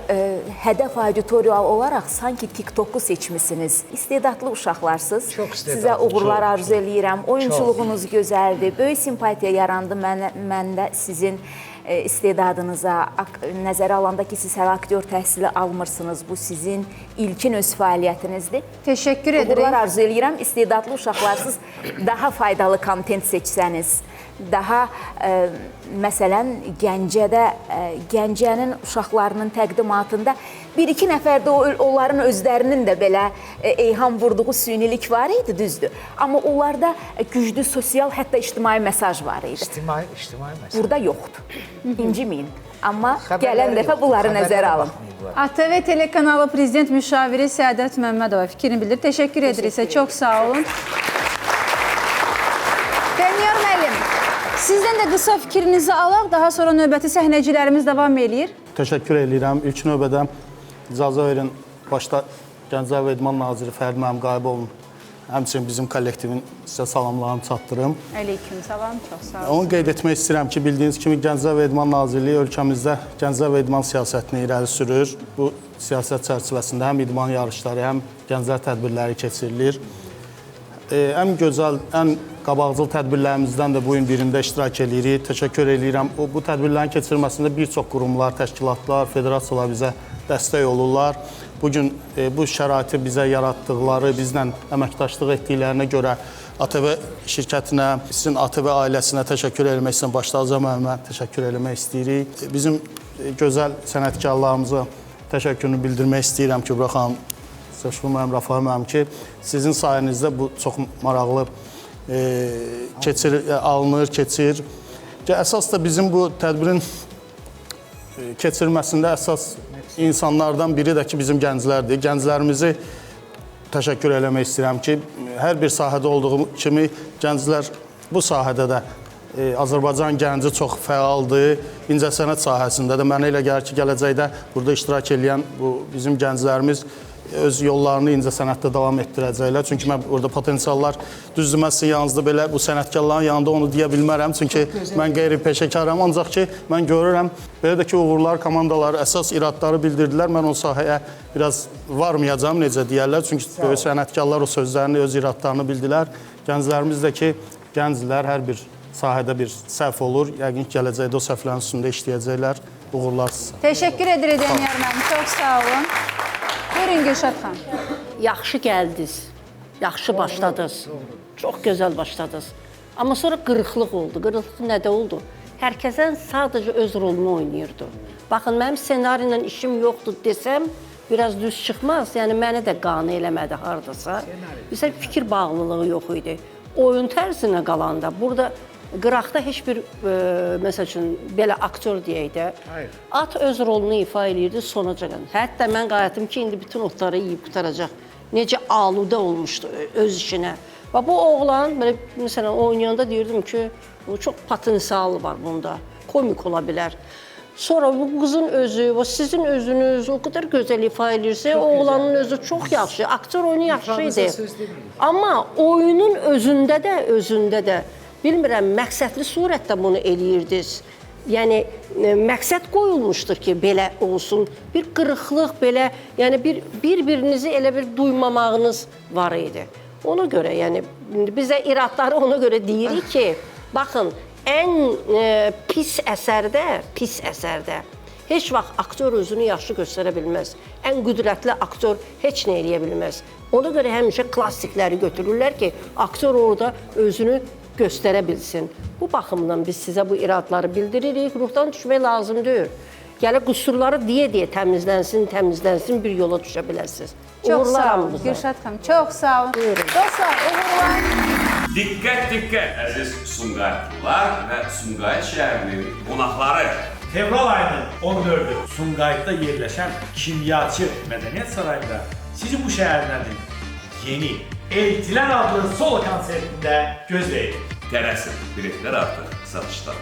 hədəf auditoriya olaraq sanki TikTok-u seçmisiniz. İstedadlı uşaqlarsınız. Çox istedadlı. Sizə uğurlar arzu eləyirəm. Oyunçuluğunuz gözəldir. Böyük simpatiya yarandı məndə sizin istedadınıza, nəzərə alanda ki, siz hələ aktyor təhsili almırsınız. Bu sizin ilkin öz fəaliyyətinizdir. Təşəkkür edirik. Uğurlar arzu eləyirəm. İstedadlı uşaqlarsınız daha faydalı kontent seçsəniz, daha məsələn Gəncənin uşaqlarının təqdimatında bir-iki nəfərdə onların özlərinin də belə eyham vurduğu sünilik var idi, düzdür. Amma onlarda güclü sosial, hətta ictimai mesaj var idi. İctimai mesaj. Burada yoxdur. İnciməyin. Amma gələn dəfə bunları nəzərə alın. ATV telekanalı prezident müşaviri Səadət Məmmədova fikrini bildir. Təşəkkür edirik sizə. Çox sağ olun. Dənyar müəllim, sizdən də qısa fikrinizi alaq, daha sonra növbəti səhnəcilərimiz davam eləyir. Təşəkkür edirəm. İlk növbədə icazə verin, başda Gənclər və İdman Naziri Fərdi müəllim Qayıbovun, həmçinin bizim kollektivin sizə salamlarını çatdırım. Əleyküm salam, çox sağ olun. Onu qeyd etmək istəyirəm ki, bildiyiniz kimi Gənclər və İdman Nazirliyi ölkəmizdə Gənclər və İdman siyasətini irəli sürür. Bu siyasət çərçivəsində həm idman yarışları, həm gənclər tədbirləri keçirilir. Ən gözəl, ən qabaqcıl tədbirlərimizdən də bu gün birində iştirak edirik. Təşəkkür edirəm. Bu tədbirlərin keçirilməsində bir çox qurumlar, təşkilatlar, federasiyalar bizə dəstək olurlar. Bugün bu şəraiti bizə yaratdıqları, bizlə əməkdaşlıq etdiklərinə görə ATV şirkətinə, sizin ATV ailəsinə təşəkkür eləmək istəyirəm. Başda Azam müəllimə təşəkkür eləmək istəyirik. Bizim gözəl sənətkarlarımıza təşəkkürünü bildirmək istəyirəm Kübra xanım, Səşqul müəllim, Rafael müəllim ki, sizin sayənizdə bu çox maraqlı alınır, keçir. Əsas da bizim bu tədbirin keçirilməsində əsas insanlardan biri də ki, bizim gənclərdir. Gənclərimizi təşəkkür eləmək istəyirəm ki, hər bir sahədə olduğu kimi gənclər bu sahədə də Azərbaycan gənci çox fəaldır. İncəsənət sahəsində də mənə elə gəlir ki, gələcəkdə burada iştirak edən bu bizim gənclərimiz öz yollarını incəsənətdə davam etdirəcəklər. Çünki mən orada potensiallar düzdür, mən sizin yanınızda belə bu sənətkarların yanında onu deyə bilmərəm. Çünki mən qeyri-peşəkaram. Ancaq ki, mən görürəm, belə də ki, uğurlar komandaları əsas iradları bildirdilər. Mən o sahəyə biraz varmayacağım, necə deyərlər. Çünki böyük sənətkarlar o sözlərini, öz iradlarını bildilər. Gənclərimiz də ki, gənclər hər bir sahədə bir səhv olur. Yəqin ki, gələcəkdə o səhvlərin üstündə işləyəcəklər. Uğurlar sizə. Təşəkkür edirik Dənyar müəllim. Çox sağ olun. Buyurun Gülşad xan. Yaxşı gəldiniz, yaxşı başladınız, çox gözəl başladınız. Amma sonra qırıqlıq oldu. Qırıqlıq nədə oldu? Hər kəsən sadəcə öz rolunu oynayırdı. Baxın, mənim ssenari ilə işim yoxdur desəm, biraz düz çıxmaz. Yəni, məni də qane eləmədi haradasa. Bizə fikir bağlılığı yox idi. Oyun tərzinə qalanda, burada qıraqda heç bir, məsəl üçün, belə aktyor deyək də, at öz rolunu ifa edirdi sonuca qədər. Hətta mən qayıtdım ki, indi bütün otları yiyib qutaracaq. Necə aludə olmuşdu öz işinə. Və bu oğlan, belə, məsələn, oynayanda deyirdim ki, çox potensialı var bunda, komik ola bilər. Sonra bu qızın özü, sizin özünüz o qədər gözəl ifa edirsə, o oğlanın özü çox yaxşı, aktyor oyunu yaxşı idi. Amma oyunun özündə də, bilmirəm, məqsədli surətdə bunu eləyirdiniz. Yəni, məqsəd qoyulmuşdur ki, belə olsun. Bir qırıqlıq, belə, yəni bir-birinizi elə bir duymamağınız var idi. Ona görə, yəni, bizə iradları ona görə deyirik ki, baxın, ən pis əsərdə Heç vaxt aktyor özünü yaxşı göstərə bilməz. Ən qüdrətli aktyor heç nə eləyə bilməz. Ona görə həmişə klassikləri götürürlər ki, aktyor orada özünü göstərə bilsin. Bu baxımdan biz sizə bu iradları bildiririk. Ruhdan düşmək lazım deyil. Gələ qüsurları deyə təmizlənsin, bir yola düşə bilərsiniz. Çox sağ olun Gülşad xanım, çox sağ olun. Dostlar, uğurlar. Diqqət, əziz Sumqayıtlılar və Sumqayıt şəhərinin qonaqları. Fevral ayının 14-ü Sumqayıtda yerləşən Kimyaçı Mədəniyyət Sarayında sizi bu şəhərlərin yeni Eltilər adlı solo konsertində gözləyin. Tələsin, biletlər artıq satışda.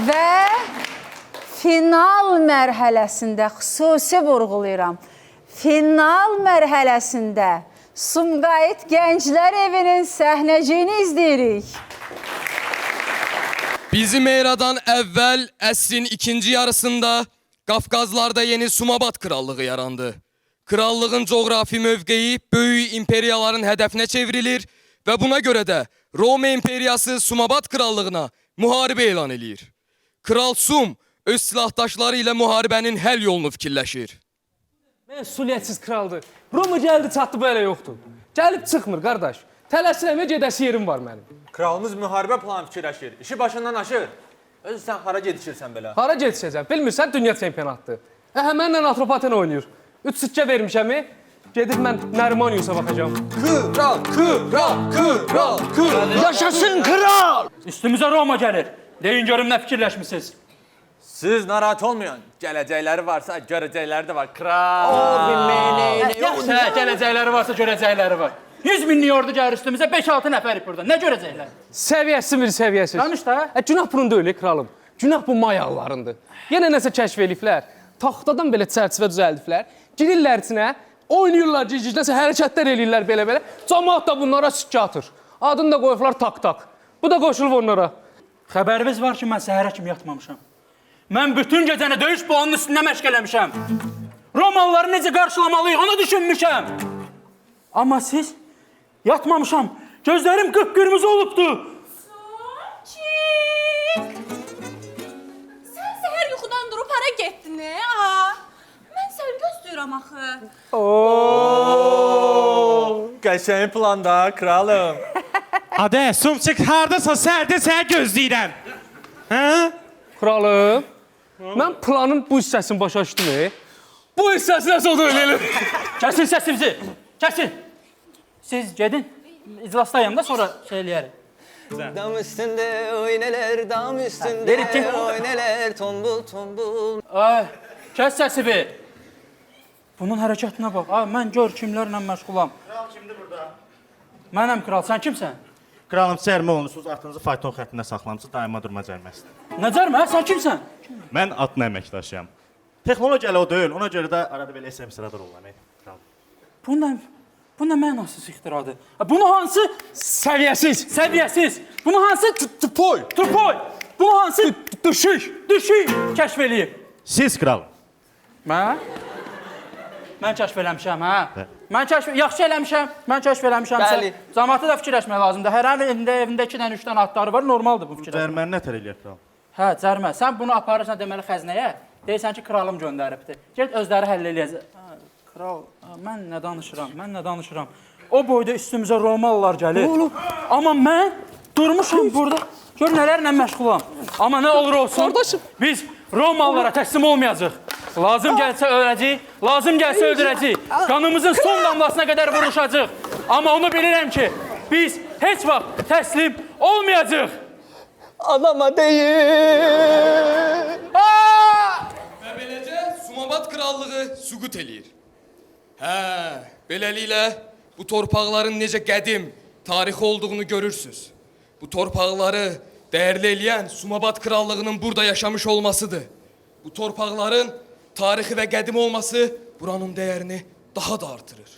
Və final mərhələsində xüsusi vurğulayıram. Final mərhələsində Sumqayıt Gənclər Evinin səhnəciyini izləyirik. Bizim eradan əvvəl əsrin ikinci yarısında Qafqazlarda yeni Sumabat krallığı yarandı. Krallığın coğrafi mövqeyi böyük imperiyaların hədəfinə çevrilir və buna görə də Roma imperiyası Sumabat krallığına müharibə elan edir. Kral Sum öz silahdaşları ilə müharibənin həll yolunu fikirləşir. Məsuliyyətsiz kraldır. Roma gəldi, çatdı, belə yoxdur. Gəlib çıxmır, qardaş. Tələsirəmə gedəsi yerim var mənim. Kralımız müharibə planı fikirləşir. İşi başından aşır. Özü sən hara gedişirsən belə? Hara gedişəcəm? Bilmirsən, dünya çempionatdır. Mənlə Atropaten oynayır. 3 sikkə vermişəm, gedib mən Nərimaniyusa baxacağım. Kral! Yaşasın kral! Üstümüzə Roma gəlir. Deyin görüm nə fikirləşmişsiniz? Siz narahat olmayın. Gələcəkləri varsa görəcəkləri də var. Kral! Gələcəkləri varsa görəcəkləri var. 100 minlik ordu gəlir üstümüzə, 5-6 nəfərik burada. Nə görəcəklər? Səviyyəsiz bir səviyyəsiz. Danış da. Günah bunun deyil, kralım. Günah bu mayalılarındır. Yenə nəsə kəşf eliflər. Taxtadan belə çərçivə düzəldiflər. Girirlər içinə, oynayırlar cic-cic, nəsə hərəkətlər eləyirlər belə-belə. Camaat da bunlara sikkə atır. Adını da qoyublar tak-tak. Bu da qoşulub onlara. Xəbəriniz var ki, mən səhərə kimi yatmamışam. Mən bütün gecəni döyüş boğanın üstündə məşq eləmişəm. Romalıları necə qarşılamalıyıq, onu düşünmüşəm. Amma siz yatmamışam. Gözlərim qıpqırmızı olubdu. Sən səhər yuxudan durub hara getdin, Mən səni gözləyirəm axı. Qəşəng planda, kralım. Adə, Sumçıq hardasa səhərdə səni gözləyirəm. Kralım, mən planın bu hissəsini başa düşdüm. Bu hissəsi nəsə o da öyrənim. Kəsin səsimizi, kəsin. Siz gedin, iclasdayım da sonra şey eləyərik. Dam üstündə oynələr, dam üstündə oynələr, tombul tombul. Ay, kəs səsini. Bunun hərəkətinə bax. Mən gör kimlərlə məşğulam. Kral kimdir burada? Mənəm kral, sən kimsən? Kralım cərmə olunursunuz, atınızı fayton xəttində saxlamısınız, daima durma cərməsidir. Nə cərmə? Sən kimsən? Mən atın əməkdaşıyam. Texnologiya o deyil, ona görə də arada belə SMS radar olanı. Bu nə mənasız ixtiradır? Bunu hansı səviyyəsiz, bunu hansı tupoy, bunu hansı düşük kəşf eləyib? Siz kralım. Mən kəşf eləmişəm, yaxşı eləmişəm, mən kəşf eləmişəm. Bəli. Cəmaatı da fikirləşmək lazımdır. Hər evində 2-dən 3-dən atları var, normaldır bu fikirləşmək. Cərməni nətər eləyər kral? Hə, cərmə. Sən bunu aparırsan deməli xəzinəyə, deyirsən ki, kralım göndəribdir. Get özləri həll eləyəcək. Kral, mən nə danışıram? O boyda üstümüzə Romalılar gəlir. Amma mən durmuşam burada. Gör nələrlə məşğulam. Amma nə olur olsun, biz Romalılara təslim olmayacaq. Lazım gəlsə öləcəyik, lazım gəlsə öldürəcəyik. Qanımızın son damlasına qədər vuruşacaq. Amma onu bilirəm ki, biz heç vaxt təslim olmayacaq. Anama deyil. Və beləcə Sumabat krallığı süqut eləyir. Beləliklə bu torpaqların necə qədim, tarixi olduğunu görürsünüz. Bu torpaqları dəyərli eləyən Sumabat krallığının burada yaşamış olmasıdır. Bu torpaqların tarixi və qədim olması buranın dəyərini daha da artırır.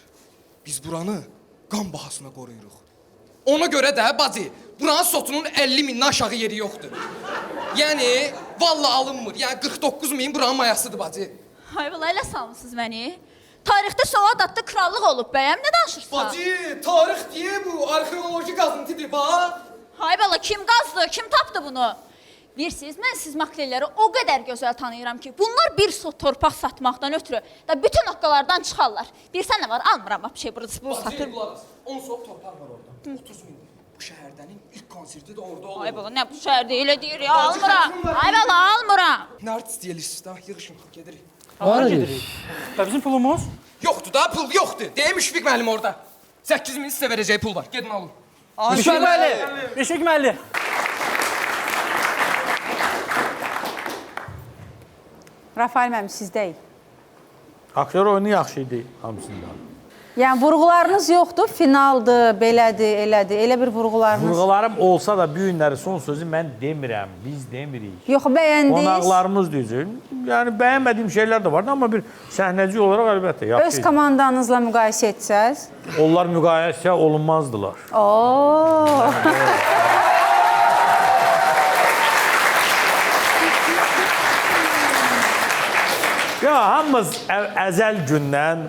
Biz buranı qan bahasına qoruyuruq. Ona görə də bacı, buranın sotunun 50 mindən aşağı yeri yoxdur. Yəni, valla alınmır. Yəni 49 min buranın mayasıdır bacı. Hay valla, elə salmışsınız məni. Tarixdə Sumabat adlı krallıq olub bəyəm, nə danışırsan? Bacı, tarix deyə bu arxeoloji qazıntıdır, bax. Hay valla, kim qazdı, kim tapdı bunu? Bilirsiniz, mən siz makrelləri o qədər gözəl tanıyıram ki, bunlar bir torpaq satmaqdan ötürü da bütün haqqalardan çıxarlar. Bilirsən nə var? Almıram bir şey burada satır. 10 sot torpaq var orada. 30 min. Bu şəhərdənin ilk konserti də orada olur. Ay bala, nə bu şəhərdə elə deyir ya, almıram. Ay bala, almıram. Nə artist deyirsiniz da? Yığışın, gedirik. Hara gedirik? Da bizim pulumuz? Yoxdur da, pul yoxdur. Deyim Müşfiq müəllim orada. 8 min sizə verəcəyi pul var. Gedin alın. Müşfiq müəllim. Müşfiq müəllim. Rafael müəllim, sizdəyik. Aktyor oyunu yaxşı idi hamısında. Yəni vurğularınız yoxdur, finaldır, belədir, elədir. Elə bir vurğularınız. Vurğularım olsa da bu günləri son sözü mən demirəm, biz demirik. Yox, bəyəndiniz. Qonaqlarımız düzür. Yəni bəyənmədiyim şeylər də vardı, amma bir səhnəci olaraq əlbəttə yaxşı. Öz komandanızla müqayisə etsəz? Onlar müqayisə olunmazdılar. Oo. Ya hamımız əzəl gündən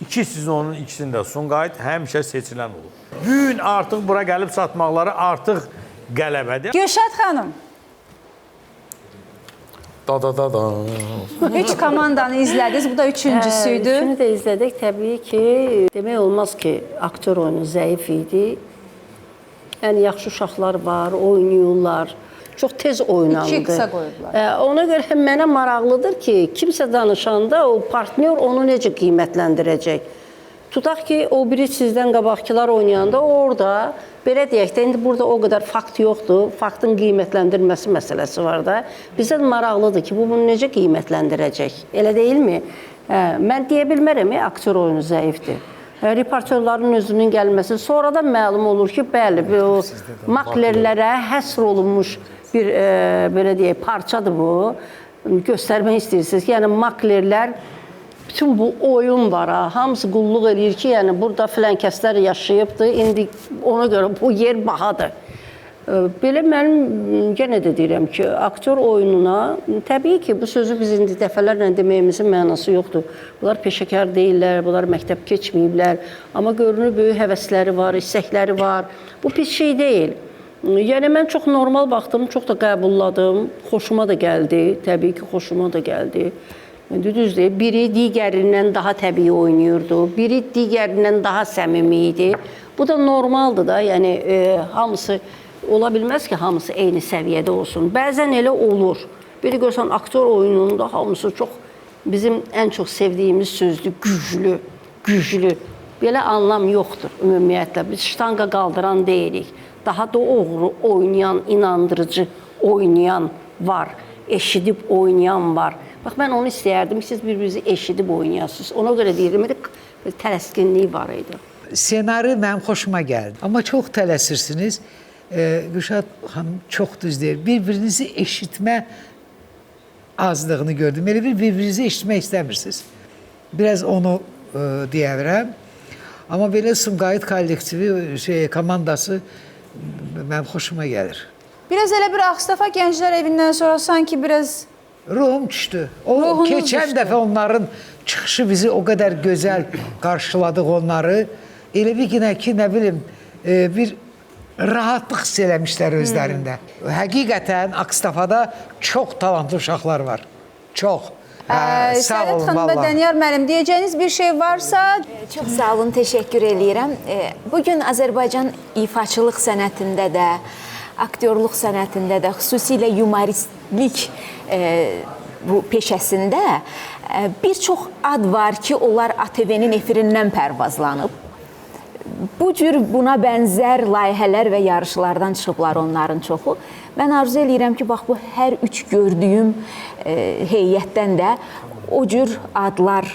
2 sezonun ikisində Sumqayıt həmişə seçilən olub. Bu gün artıq bura gəlib satmaqları artıq qələbədir. Gülşad xanım. Da. 3 komandanı izlədiniz, bu da üçüncüsüydü. Üçünü də izlədik. Təbii ki, demək olmaz ki, aktyor oyunu zəif idi. Yəni, yaxşı uşaqlar var, oynayırlar. Çox tez oynandı. 2 qısa qoyublar. Ona görə mənə maraqlıdır ki, kimsə danışanda o partnyor onu necə qiymətləndirəcək? Tutaq ki, o biri sizdən qabaqçılar oynayanda orada, belə deyək də, indi burada o qədər fakt yoxdur, faktın qiymətləndirməsi məsələsi var da. Bizə maraqlıdır ki, bu bunu necə qiymətləndirəcək? Elə deyilmi? Mən deyə bilmərəm, aktyor oyunu zəifdir. Reportörlərin özünün gəlməsi, sonradan məlum olur ki, bəli, o maklerlərə həsr olunmuş bir, belə deyək, parçadır bu. Göstərmək istəyirsiniz ki, yəni maklerlər, bütün bu oyun var, hamısı qulluq eləyir ki, yəni burada filankəslər yaşayıbdır, indi ona görə bu yer bahadır. Belə mənim yenə də deyirəm ki, aktyor oyununa, təbii ki, bu sözü biz indi dəfələrlə deməyimizin mənası yoxdur. Bunlar peşəkar deyirlər, bunlar məktəb keçməyiblər, amma görünür böyük həvəsləri var, istəkləri var. Bu pis şey deyil. Yəni, mən çox normal baxdım, çox da qəbulladım, xoşuma da gəldi, təbii ki, xoşuma da gəldi. Düzdür, biri digərindən daha təbii oynayırdı, biri digərindən daha səmimi idi. Bu da normaldır da, yəni hamısı, ola bilməz ki, hamısı eyni səviyyədə olsun. Bəzən elə olur. Biri görsən, aktyor oyununda hamısı çox, bizim ən çox sevdiyimiz sözdür, güclü, güclü. Belə anlam yoxdur ümumiyyətlə. Biz ştanga qaldıran deyirik. Daha da oğru oynayan, inandırıcı oynayan var, eşidib oynayan var. Bax, mən onu istəyərdim, siz bir-birinizi eşidib oynayasınız. Ona görə deyirəm, tələskinliyi var idi. Senari mənim xoşuma gəldi. Amma çox tələsirsiniz. Gülşad xanım çox düz deyir. Bir-birinizi eşitmə azlığını gördüm. Elə bir-birinizi eşitmək istəmirsiniz. Biraz onu deyə bilirəm. Amma belə Sumqayıt kollektivi, komandası mənim xoşuma gəlir. Biraz elə bir Ağstafa Gənclər Evindən sonra sanki biraz... Ruhum düşdü. O keçən dəfə onların çıxışı bizi o qədər gözəl qarşıladıq onları. Elə bir günə ki, nə bilim, bir rahatlıq hiss eləmişlər özlərində. Həqiqətən Ağstafada çox talantlı uşaqlar var. Çox. Sağ olun, xanım və Dəniyar müəllim, deyəcəyiniz bir şey varsa... Çox sağ olun, təşəkkür eləyirəm. Bugün Azərbaycan ifaçılıq sənətində də, aktyorluq sənətində də, xüsusilə yumoristlik bu peşəsində bir çox ad var ki, onlar ATV-nin efirindən pərvazlanıb. Bu cür buna bənzər layihələr və yarışlardan çıxıblar onların çoxu. Mən arzu eləyirəm ki, bax bu hər üç gördüyüm heyətdən də o cür adlar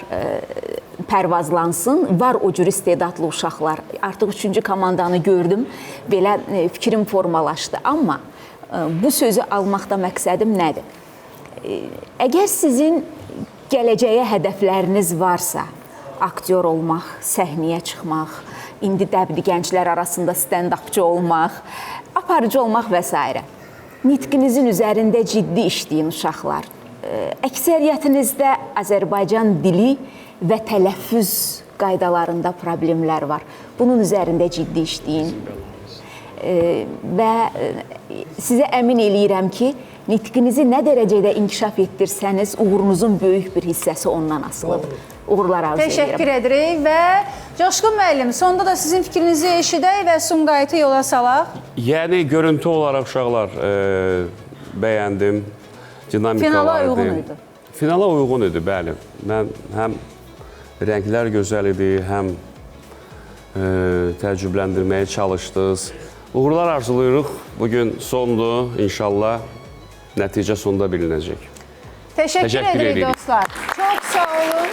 pərvazlansın. Var o cür istedadlı uşaqlar. Artıq 3-cü komandanı gördüm, belə fikrim formalaşdı. Amma bu sözü almaqda məqsədim nədir? Əgər sizin gələcəyə hədəfləriniz varsa, aktyor olmaq, səhnəyə çıxmaq, indi dəbli gənclər arasında stand-upçı olmaq, aparıcı olmaq və s. Nitqinizin üzərində ciddi işləyin uşaqlar. Əksəriyyətinizdə Azərbaycan dili və tələffüz qaydalarında problemlər var. Bunun üzərində ciddi işləyin. və sizə əmin eləyirəm ki, nitqinizi nə dərəcədə inkişaf etdirsəniz, uğurunuzun böyük bir hissəsi ondan asılıdır. Uğurlar arzu edirəm. Təşəkkür edirik və Coşqun müəllim, sonda da sizin fikrinizi eşidək və Sumqayıtı yola salaq. Yəni görüntü olaraq uşaqlar bəyəndim. Dinamika Finala vardı. uyğun idi. Finala uyğun idi, bəli. Mən həm rənglər gözəl idi, həm təəccübləndirməyə çalışdınız. Uğurlar arzulayırıq. Bugün sondur. İnşallah nəticə sonda bilinəcək. Təşəkkür edirik dostlar. Çox sağ olun.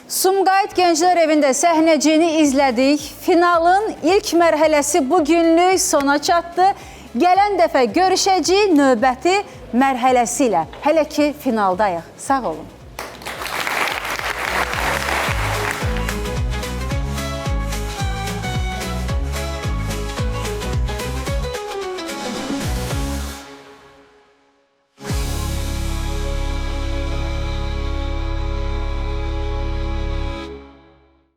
Sumqayıt Gənclər Evində səhnəciyini izlədik. Finalın ilk mərhələsi bugünlük sona çatdı. Gələn dəfə görüşəcəyik növbəti mərhələsi ilə. Hələ ki finaldayıq. Sağ olun.